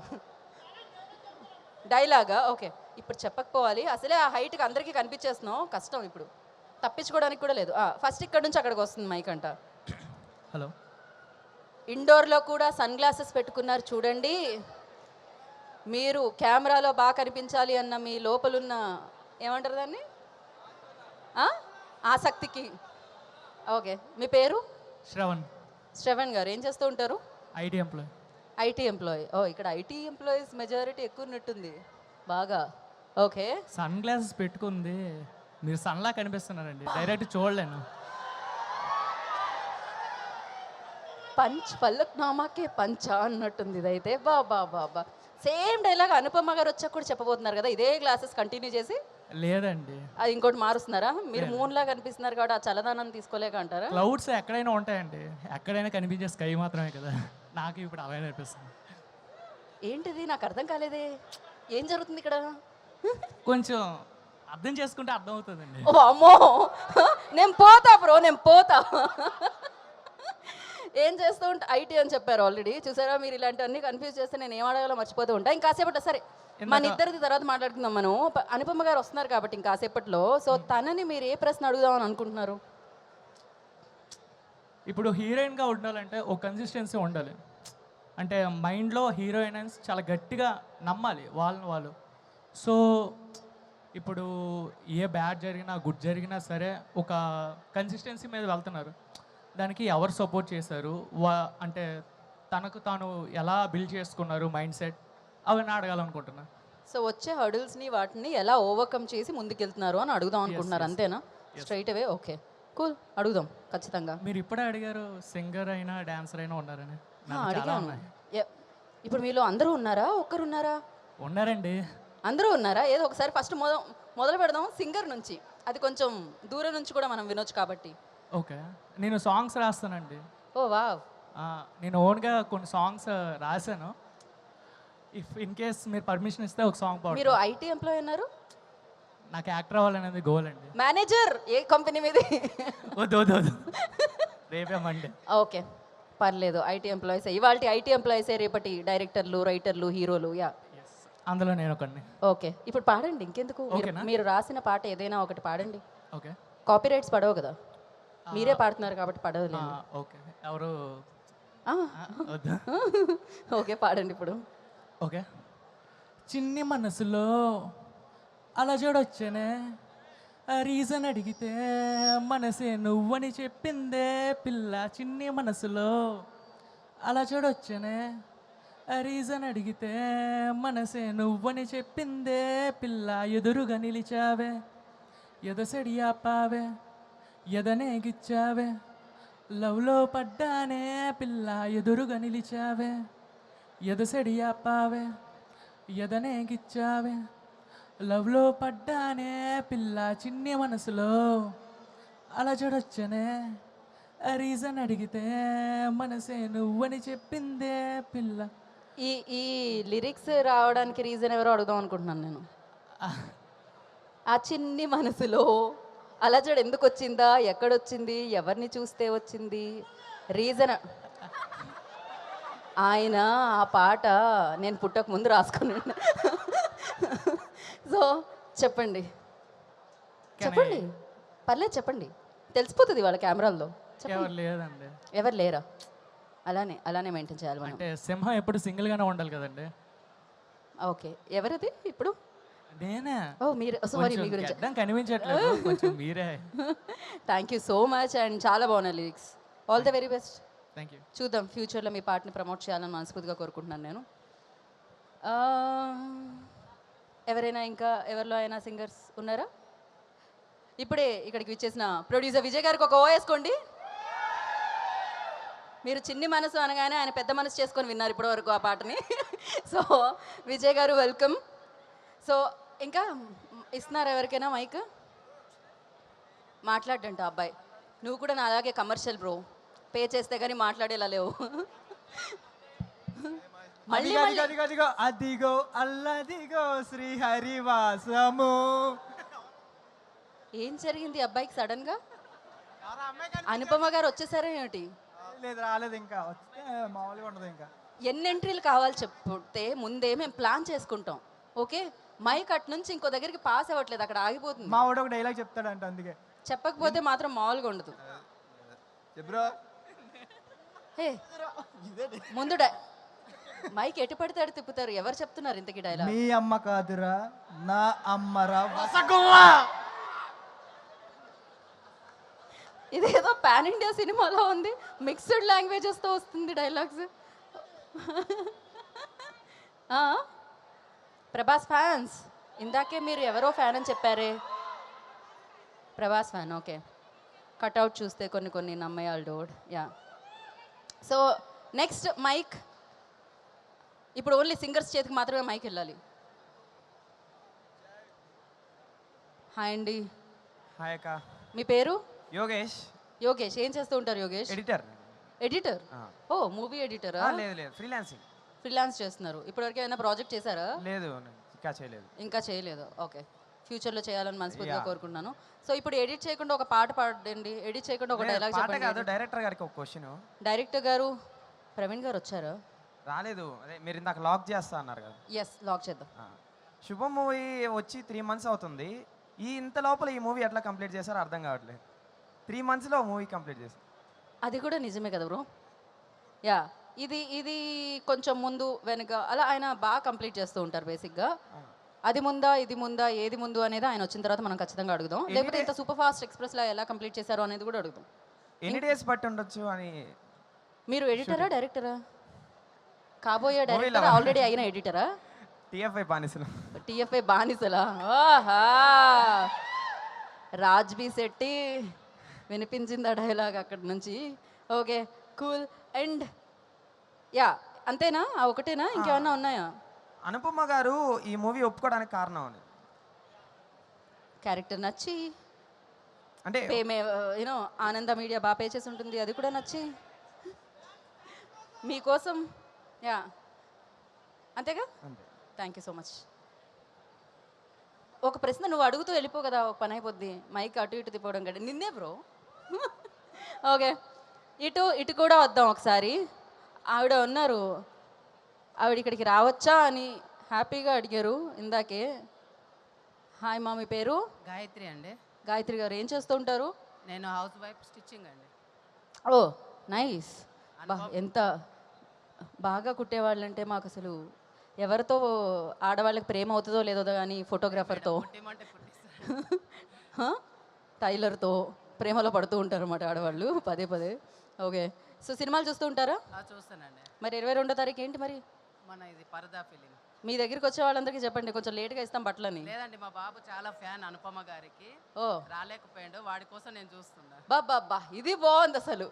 డైలాగా ఓకే, ఇప్పుడు చెప్పకపోవాలి, అసలే ఆ హైట్కి అందరికీ కనిపించేస్తున్నాం, కష్టం ఇప్పుడు తప్పించుకోవడానికి కూడా లేదు. ఫస్ట్ ఇక్కడ నుంచి అక్కడికి వస్తుంది మైక్ అంట. హలో. ఇండోర్లో కూడా సన్ గ్లాసెస్ పెట్టుకున్నారు చూడండి. మీరు కెమెరాలో బాగా కనిపించాలి అన్న మీ లోపలున్న ఏమంటారు దాన్ని, ఆసక్తికి. ఓకే, మీ పేరు? శ్రవణ్ గారు. ఏం చేస్తూ ఉంటారు? IT employee. ఇక్కడ ఐటీ ఎంప్లాయీస్ మెజారిటీ ఎక్కువ ఉన్నట్టుంది బాగా. ఓకే, సన్ గ్లాసెస్ పెట్టుకుంది, మీరు సన్లా కనిపిస్తున్నారండి, డైరెక్ట్ చూడలేను. పల్లక్ నామాకే పంచా అన్నట్టుంది ఇదైతే. బాబా సేమ్ డైలాగ్ అనుపమ గారు వచ్చాక కూడా చెప్పబోతున్నారు కదా, ఇదే గ్లాసెస్ కంటిన్యూ చేసి? లేదండి, అది ఇంకోటి మారుస్తున్నారా? మీరు మూన్ లాగా కనిపిస్తున్నారు కాబట్టి ఆ చల్లదనాన్ని తీసుకోలేక అంటారా? క్లౌడ్స్ ఎక్కడైనా ఉంటాయండి, ఎక్కడైనా కనిపించే స్కై మాత్రమే కదా, నాకు ఇప్పుడు అవే అనిపిస్తుంది. ఏంటిది నాకు అర్థం కాలేదే, ఏం జరుగుతుంది ఇక్కడ? కొంచెం అర్థం చేసుకుంటే అర్థం అవుతుందండి. ఓ అమ్మో, నేను పోతా. ఏం చేస్తూ ఉంటా? ఐటీ అని చెప్పారు ఆల్రెడీ. చూసారా, మీరు ఇలాంటివన్నీ కన్ఫ్యూజ్ చేస్తే నేను ఏం అడగాలో మర్చిపోతూ ఉంటా. ఇంకాసేపట్లో సరే మన ఇద్దరిది తర్వాత మాట్లాడుకుందాం మనం. అనుపమ గారు వస్తున్నారు కాబట్టి ఇంకాసేపట్లో. సో తనని మీరు ఏ ప్రశ్న అడుగుదామని అనుకుంటున్నారు? ఇప్పుడు హీరోయిన్గా ఉండాలంటే ఒక కన్సిస్టెన్సీ ఉండాలి. అంటే మైండ్లో హీరోయిన్స్ చాలా గట్టిగా నమ్మాలి వాళ్ళని వాళ్ళు. సో ఇప్పుడు ఏ బ్యాడ్ జరిగినా గుడ్ జరిగినా సరే ఒక కన్సిస్టెన్సీ మీద వెళ్తున్నారు. దానికి ఎవరు సపోర్ట్ చేశారు, అంటే తనకు తాను ఎలా బిల్డ్ చేసుకున్నారు మైండ్ సెట్, అవన్నీ అడగాలనుకుంటున్నా. సో వచ్చే హర్డిల్స్ని వాటిని ఎలా ఓవర్కమ్ చేసి ముందుకెళ్తున్నారు అని అడుగుదాం అనుకుంటున్నారు, అంతేనా? స్ట్రైట్ అవే. ఓకే కూల్, అడుగుదాం ఖచ్చితంగా. మీరు ఇప్పుడే అడిగారు సింగర్ అయినా డాన్సర్ అయినా ఉన్నారని. అడిగాను. ఇప్పుడు మీలో అందరూ ఉన్నారా, ఒక్కరున్నారా? ఉన్నారండి, అందరూ ఉన్నారా? ఏదో ఒకసారి ఫస్ట్ మొదలు పెడదాం సింగర్ నుంచి, అది కొంచెం దూరం నుంచి కూడా మనం వినొచ్చు కాబట్టి. ఓకే, నేను సాంగ్స్ రాస్తానండి. ఓ వావ్. నేను ఓన్గా కొన్ని సాంగ్స్ రాశాను. ఇఫ్ ఇన్ కేస్ మీరు పర్మిషన్ ఇస్తే ఒక సాంగ్ పాడు. మీరు ఐటీ ఎంప్లాయ్ అన్నారు, నాకు యాక్టర్ అవ్వాలనేది గోల్ అండి. మేనేజర్ ఏ కంపెనీ మీద? వద్దు రేపే మండే. ఓకే పర్లేదు, ఐటీ ఎంప్లాయీస్. ఇవాళ ఐటీ ఎంప్లాయీసే రేపటి డైరెక్టర్లు, రైటర్లు, హీరోలు. యా, అందులో నేను ఒకడిని. ఓకే, ఇప్పుడు పాడండి. ఇంకెందుకు, మీరు రాసిన పాట ఏదైనా ఒకటి పాడండి. ఓకే, కాపీ రైట్స్ పడవు కదా, మీరే పాడుతున్నారు కాబట్టి పడదు. ఓకే, ఎవరు? ఓకే పాడండి ఇప్పుడు. ఓకే. చిన్ని మనసులో అలా చూడొచ్చనే, రీజన్ అడిగితే మనసే నువ్వని చెప్పిందే పిల్ల. చిన్ని మనసులో అలా చూడొచ్చనే, రీజన్ అడిగితే మనసే నువ్వని చెప్పిందే పిల్ల. ఎదురుగా నిలిచావే, ఎదసడి ఆపావే, ఎదనే గిచ్చావే, లవ్లో పడ్డానే పిల్ల. ఎదురుగా నిలిచావే, ఎదసడి ఆపావే, ఎదనే గిచ్చావే, లవ్లో పడ్డానే పిల్ల. చిన్ని మనసులో అలా చూడొచ్చనే, రీజన్ అడిగితే మనసే నువ్వని చెప్పిందే పిల్ల. ఈ లిరిక్స్ రావడానికి రీజన్ ఎవరో అడుగుదాం అనుకుంటున్నాను నేను. ఆ చిన్ని మనసులో అలజడి ఎందుకు వచ్చిందా, ఎక్కడొచ్చింది, ఎవరిని చూస్తే వచ్చింది, రీజన్? ఆయన ఆ పాట నేను పుట్టక ముందు రాసుకున్నాను. సో చెప్పండి పర్లేదు, చెప్పండి, తెలిసిపోతుంది వాళ్ళ కెమెరాల్లో. ఎవరు లేదండి. ఎవరు లేరా? అలానే మెయింటైన్ చేయాలి మనం. అంటే సింహం ఎప్పుడు సింగిల్గానే ఉండాలి కదండి. ఓకే, ఎవరిది ఇప్పుడు? నేనే ఓ మీరు సారీ మీ గురించి గడ్డం కనిపించట్లేదు కొంచెం మీరే. Thank you so much and చాలా బాగున్నాయి lyrics. All the very best. Thank you. చూద్దాం ఫ్యూచర్లో మీ పాటని ప్రమోట్ చేయాలని మనస్ఫూర్తిగా కోరుకుంటున్నాను నేను. ఎవరైనా ఇంకా ఎవరిలో అయినా సింగర్స్ ఉన్నారా? ఇప్పుడే ఇక్కడికి విచ్చేసిన ప్రొడ్యూసర్ విజయ్ గారికి ఒక ఓ వేసుకోండి. మీరు చిన్ని మనసు అనగానే ఆయన పెద్ద మనసు చేసుకొని విన్నారు ఇప్పటి వరకు ఆ పాటని. సో విజయ్ గారు వెల్కమ్. సో ఇంకా ఇస్తున్నారు ఎవరికైనా మైక్ మాట్లాడంట అబ్బాయి. నువ్వు కూడా నా అలాగే కమర్షియల్ బ్రో, పే చేస్తే కానీ మాట్లాడేలా లేవు. మళ్ళీ మళ్ళీ అదిగో అదిగో అల్లదిగో శ్రీహరివాసము. ఏం జరిగింది అబ్బాయికి సడన్ గా? అనుపమ గారు వచ్చేసారా ఏమిటి? లేదు రాలేదు, ఇంకా వస్తే మామూలుగా ఉండదు. ఇంకా ఎన్ని ఎంట్రీలు కావాలి చెప్తే ముందే మేము ప్లాన్ చేసుకుంటాం. ఓకే, మైక్ అటు నుంచి ఇంకో దగ్గరికి పాస్ అవ్వట్లేదు, అక్కడ ఆగిపోతుంది. మా వాడు ఒక డైలాగ్ చెప్తాడంట, అందుకే చెప్పకపోతే మాత్రం మామూలుగా ఉండదు. హే ముందు మైక్ ఎటు పడితే అటు తిప్పుతారు. ఎవరు చెప్తున్నారు ఇంతకీ డైలాగ్? మీ అమ్మ కాదురా నా అమ్మరా. ఇదేదో పాన్ ఇండియా సినిమాలో ఉంది, మిక్స్డ్ లాంగ్వేజెస్తో వస్తుంది డైలాగ్స్. ప్రభాస్ ఫ్యాన్స్, ఇందాకే మీరు ఎవరో ఫ్యాన్ అని చెప్పారే. Prabhas fan, okay. కట్అవుట్ చూస్తే కొన్ని నమ్మయాలు డోడ్. Yeah, so next mic. ఇప్పుడు ఓన్లీ సింగర్స్ చేతికి మాత్రమే మైక్ వెళ్ళాలి. హాయ్ అండి. హాయ్ అక్క. మీ పేరు? యోగేష్. యోగేష్. ఏం చేస్తూ ఉంటారు యోగేష్? ఎడిటర్. ఎడిటర్? ఓ మూవీ ఎడిటరా? లేదు ఫ్రీలాన్సింగ్. ఫ్రీలాన్స్ చేస్తున్నారు. ఇప్పటివరకు ఏమైనా ప్రాజెక్ట్ చేశారా? లేదు ఇంకా చేయలేదు. ఇంకా చేయలేదు. ఓకే, ఫ్యూచర్లో చేయాలని మనస్ఫూర్తిగా కోరుకుంటున్నాను. సో ఇప్పుడు ఎడిట్ చేయకుండా ఒక పాట పాడండి. ఎడిట్ చేయకుండా ఒక డైలాగ్ చెప్పండి. డైరెక్టర్ గారికి ఒక క్వశ్చన్. డైరెక్టర్ గారు ప్రవీణ్ గారు వచ్చారా? రాలేదు, అదే మీరు ఇందాక లాక్ చేస్తా అన్నారు కదా. ఎస్, లాక్ చేద్దాం. శుభం మూవీ వచ్చి 3 months అవుతుంది. ఇంత లోపల ఈ మూవీ ఎట్లా కంప్లీట్ చేశారో అర్థం కావట్లేదు. 3 monthsలో మూవీ కంప్లీట్ చేశారు. అది కూడా నిజమే కదా బ్రో. యా, ఇది కొంచెం ముందు వెనుక అలా ఆయన బాగా కంప్లీట్ చేస్తూ ఉంటారు బేసిక్గా. అది ముందా ఇది ముందా ఏది ముందు అనేది ఆయన వచ్చిన తర్వాత మనం ఖచ్చితంగా అడుగుదాం. లేకపోతే ఇంత సూపర్ ఫాస్ట్ ఎక్స్ప్రెస్లో ఎలా కంప్లీట్ చేశారు అనేది కూడా అడుగుదాం. ఎన్ని డేస్ పట్టి ఉండొచ్చు అని. మీరు ఎడిటరా డైరెక్టరా? కాబోయే డైరెక్టర్, ఆల్రెడీ అయిన ఎడిటరా? టీఎఫ్ఐ బానిసలు. టీఎఫ్ఐ బానిసలా? ఆహా, రాజ్బీ శెట్టి వినిపించింది ఆ డైలాగ్ అక్కడి నుంచి. Okay, cool. అండ్ యా, అంతేనా? ఒకటేనా, ఇంకేమన్నా ఉన్నాయా? అనుపమ గారు ఈ మూవీ ఒప్పుకోవడానికి కారణం అని. క్యారెక్టర్ నచ్చి అంటే యూనో ఆనంద మీడియా బాగా పే చేసి ఉంటుంది, అది కూడా నచ్చి మీకోసం. యా, అంతేగా. Thank you so much. ఒక ప్రశ్న నువ్వు అడుగుతూ వెళ్ళిపో కదా, ఒక పని అయిపోద్ది. మైక్ అటు ఇటు తిప్పడం కదా. నిన్నే బ్రో. ఓకే, ఇటు కూడా వద్దాం ఒకసారి. ఆవిడ ఉన్నారు, ఆవిడ ఇక్కడికి రావచ్చా అని హ్యాపీగా అడిగారు ఇందాకే. హాయ్ మా, మీ పేరు? గాయత్రి అండి. గాయత్రి గారు ఏం చేస్తూ ఉంటారు? నేను హౌస్ వైఫ్, స్టిచ్చింగ్ అండి. ఓ నైస్. ఎంత బాగా కుట్టేవాళ్ళంటే మాకు అసలు ఎవరితో ఆడవాళ్ళకి ప్రేమ అవుతుందో లేదో కానీ ఫోటోగ్రాఫర్తో, టైలర్తో ప్రేమలో పడుతూ ఉంటారు అన్నమాట ఆడవాళ్ళు పదే పదే. ఓకే, సో సినిమాలు చూస్తూ ఉంటారా? చూస్తానండి. మరి 22వ తారీఖు ఏంటి మరి? మన ఇది పరదా ఫిలిం. మీ దగ్గరికి వచ్చే వాళ్ళందరికీ చెప్పండి, కొంచెం లేట్గా ఇస్తాం బట్టలని. లేదండి, మా బాబు చాలా ఫ్యాన్ అనుపమ గారికి. ఓ, రాలేకపోయాడు, వాడి కోసం నేను చూస్తున్నా. బాబ్బా, ఇది బాగుంది అసలు.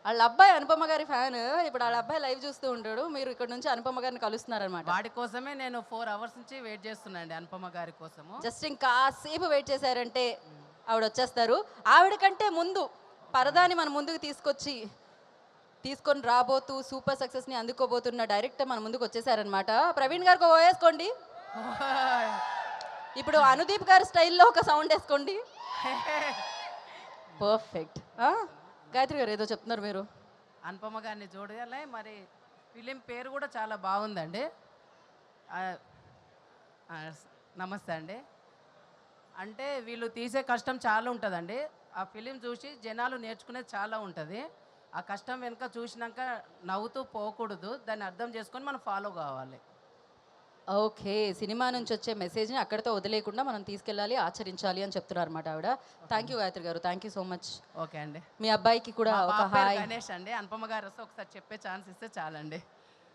వాళ్ళ అబ్బాయి అనుపమ గారి ఫ్యాన్, ఇప్పుడు వాళ్ళ అబ్బాయి లైవ్ చూస్తూ ఉంటాడు, మీరు ఇక్కడ నుంచి అనుపమ గారిని కలుస్తున్నారనమాట. వాడి కోసమే నేను 4 hours నుంచి వెయిట్ చేస్తున్నాండి, అనుపమ గారి కోసము. జస్ట్ ఇంకాసేపు వెయిట్ చేశారంటే ఆవిడ వచ్చేస్తారు. ఆవిడ కంటే ముందు పరదాని మన ముందుకు తీసుకొని రాబోతూ సూపర్ సక్సెస్ని అందుకోబోతున్న డైరెక్టర్ మన ముందుకు వచ్చేసారనమాట. ప్రవీణ్ గారికి వేసుకోండి. ఇప్పుడు అనుదీప్ గారి స్టైల్లో ఒక సౌండ్ వేసుకోండి. పర్ఫెక్ట్. గాయత్రి గారు ఏదో చెప్తున్నారు మీరు. అనుపమ గారిని చూడాలి. మరి ఫిలిం పేరు కూడా చాలా బాగుందండి. నమస్తే అండి. అంటే వీళ్ళు తీసే కష్టం చాలా ఉంటుందండి. ఆ ఫిలిం చూసి జనాలు నేర్చుకునేది చాలా ఉంటుంది. ఆ కష్టం వెనుక చూసినాక నవ్వుతూ పోకూడదు, దాన్ని అర్థం చేసుకొని మనం ఫాలో కావాలి. ఓకే, సినిమా నుంచి వచ్చే మెసేజ్ని అక్కడితో వదిలేకుండా మనం తీసుకెళ్ళాలి, ఆచరించాలి అని చెప్తున్నారు అనమాట ఆవిడ. థ్యాంక్ యూ గాయత్రి గారు, thank you so much. Okay అండి. మీ అబ్బాయికి కూడా మా ఒక బాబు పేరు హాయ్. గణేష్ అండి. అనుపమ గారు వస్తే ఒకసారి చెప్పే ఛాన్స్ ఇస్తే చాలండి.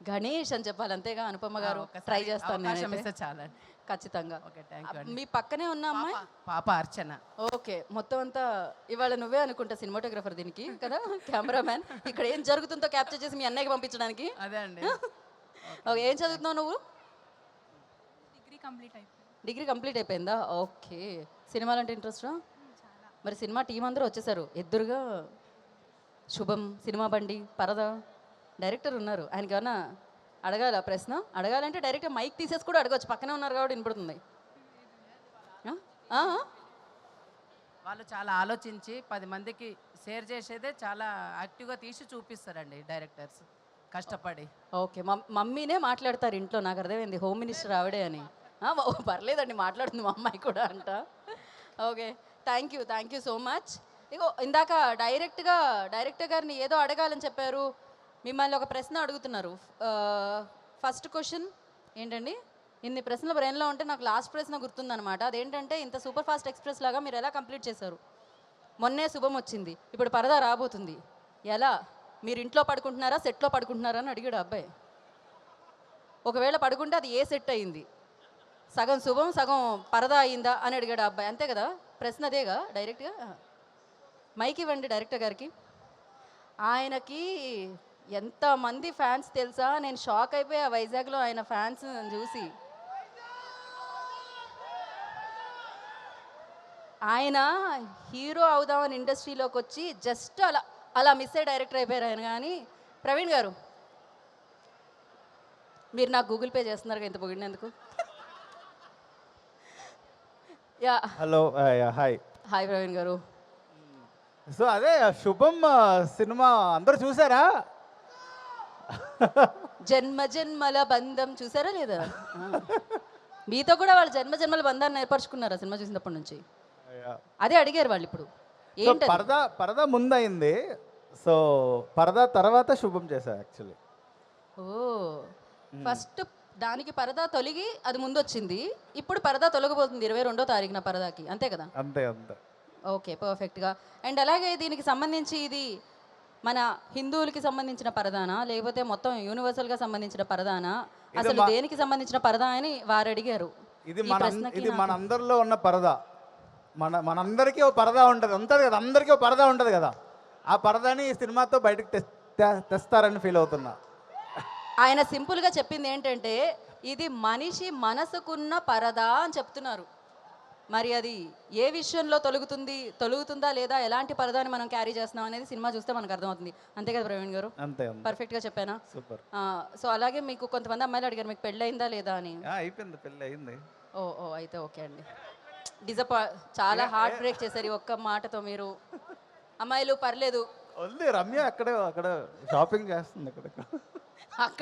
గణేష్ అని చెప్పాలి అంతేగా అనుపమ గారు. ఒక్కసారి ట్రై చేస్తాను అవకాశం నేనైతే. ఇస్తే చాలండి. ఖచ్చితంగా. ఓకే, థ్యాంక్ యూ అండి. మీ పక్కనే ఉన్న అమ్మాయి పాప అర్చన. ఓకే, మొత్తం అంతా ఇవాళ నువ్వే అనుకుంటా సినిమాటోగ్రఫర్ దీనికి కదా, కెమెరామ్యాన్. ఇక్కడ ఏం జరుగుతుందో క్యాప్చర్ చేసి మీ అన్నయ్యకి పంపించడానికి. అదే అండి. ఓకే, ఏం చదువుతున్నావు నువ్వు? డిగ్రీ కంప్లీట్ అయిపోయిందా? ఓకే, సినిమాలు అంటే ఇంట్రెస్టా? మరి సినిమా టీం అందరూ వచ్చేసారు ఎదురుగా. శుభం, సినిమా బండి, పరద డైరెక్టర్ ఉన్నారు. ఆయనకి ఏమన్నా అడగాల ప్రశ్న? అడగాలంటే డైరెక్ట్ మైక్ తీసేసి కూడా అడగవచ్చు, పక్కనే ఉన్నారు కాబట్టి వినపడుతుంది. వాళ్ళు చాలా ఆలోచించి 10 మందికి షేర్ చేసేదే చాలా యాక్టివ్గా తీసి చూపిస్తారండి డైరెక్టర్స్ కష్టపడి. ఓకే, మమ్మీనే మాట్లాడతారు ఇంట్లో, నాకు అర్థమైంది హోమ్ మినిస్టర్ ఆవిడే అని. పర్లేదండి, మాట్లాడుతుంది మా అమ్మాయి కూడా అంట. Okay, thank you so much. ఇగో ఇందాక డైరెక్టర్ గారిని ఏదో అడగాలని చెప్పారు, మిమ్మల్ని ఒక ప్రశ్న అడుగుతున్నారు. ఫస్ట్ క్వశ్చన్ ఏంటండి? ఇన్ని ప్రశ్నలు బ్రెయిన్లో ఉంటే నాకు లాస్ట్ ప్రశ్న గుర్తుందనమాట. అదేంటంటే, ఇంత సూపర్ ఫాస్ట్ ఎక్స్ప్రెస్ లాగా మీరు ఎలా కంప్లీట్ చేశారు? మొన్నే శుభం వచ్చింది, ఇప్పుడు పరదా రాబోతుంది, ఎలా? మీరు ఇంట్లో పడుకుంటున్నారా, సెట్లో పడుకుంటున్నారా అని అడిగాడు అబ్బాయి. ఒకవేళ పడుకుంటే అది ఏ సెట్ అయింది? సగం శుభం సగం పరదా అయిందా అని అడిగాడు అబ్బాయి. అంతే కదా, ప్రశ్న అదేగా. డైరెక్ట్గా మైక్ ఇవ్వండి డైరెక్టర్ గారికి. ఆయనకి ఎంతమంది ఫ్యాన్స్ తెలుసా? నేను షాక్ అయిపోయా వైజాగ్లో ఆయన ఫ్యాన్స్ చూసి. ఆయన హీరో అవుదామని ఇండస్ట్రీలోకి వచ్చి జస్ట్ అలా మిస్ అయ్యి డైరెక్టర్ అయిపోయారు ఆయన. కానీ ప్రవీణ్ గారు, మీరు నాకు గూగుల్ పే చేస్తున్నారు ఇంత పొగిడినందుకు. Yeah, hello, hi. Hi Praveen గారు. సో అదే శుభం సినిమా అందరూ చూసారా? జన్మ జన్మల బంధం చూసారా లేదా? మీతో కూడా వాళ్ళు జన్మ జన్మల బంధాన్ని ఏర్పరచుకున్నారు సినిమా చూసినప్పటి నుంచి. అదే అడిగారు వాళ్ళు ఇప్పుడు. సో పరదా ముందయింది, సో పరదా తర్వాత శుభం చేశా యాక్చువల్లీ. ఓ, ఫస్ట్ దానికి పరదా తొలగి అది ముందు వచ్చింది, ఇప్పుడు పరదా తొలగబోతుంది 22వ తారీఖున పరదాకి, అంతే కదా? అంతే. ఓకే, పర్ఫెక్ట్గా. అండ్ అలాగే దీనికి సంబంధించి ఇది మన హిందువులకి సంబంధించిన పరదానా, లేకపోతే మొత్తం యూనివర్సల్గా సంబంధించిన పరదానా, అసలు దేనికి సంబంధించిన పరదా అని వారు అడిగారు. ఇది మన అందరిలో ఉన్న పరదా. మనందరికీ ఓ పరదా ఉంటుంది కదా, అందరికీ ఓ పరదా ఉంటుంది కదా. ఆ పరదాని ఈ సినిమాతో బయటకు తెస్తారని ఫీల్ అవుతున్నా. ఆయన సింపుల్గా చెప్పింది ఏంటంటే, ఇది మనిషి మనసుకున్న పరదా అని చెప్తున్నారు. మరి అది ఏ విషయంలో తొలుగుతుందా లేదా, ఎలాంటి పరదాని మనం క్యారీ చేస్తున్నాం అనేది సినిమా చూస్తే మనకు అర్థమవుతుంది. అంతే కదా ప్రవీణ్ గారు? అంతే. పర్ఫెక్ట్గా చెప్పానా? సూపర్. సో అలాగే మీకు కొంతమంది అమ్మాయిలు అడిగారు, మీకు పెళ్ళయిందా లేదా అని. అయిపోయింది, పెళ్ళి అయింది. ఓ అయితే ఓకే అండి. చాలా హార్ట్ బ్రేక్ చేశారు ఈ ఒక్క మాటతో మీరు. అమ్మాయిలు పర్లేదు, రమ్య అక్కడ షాపింగ్ చేస్తుంది అక్కడ.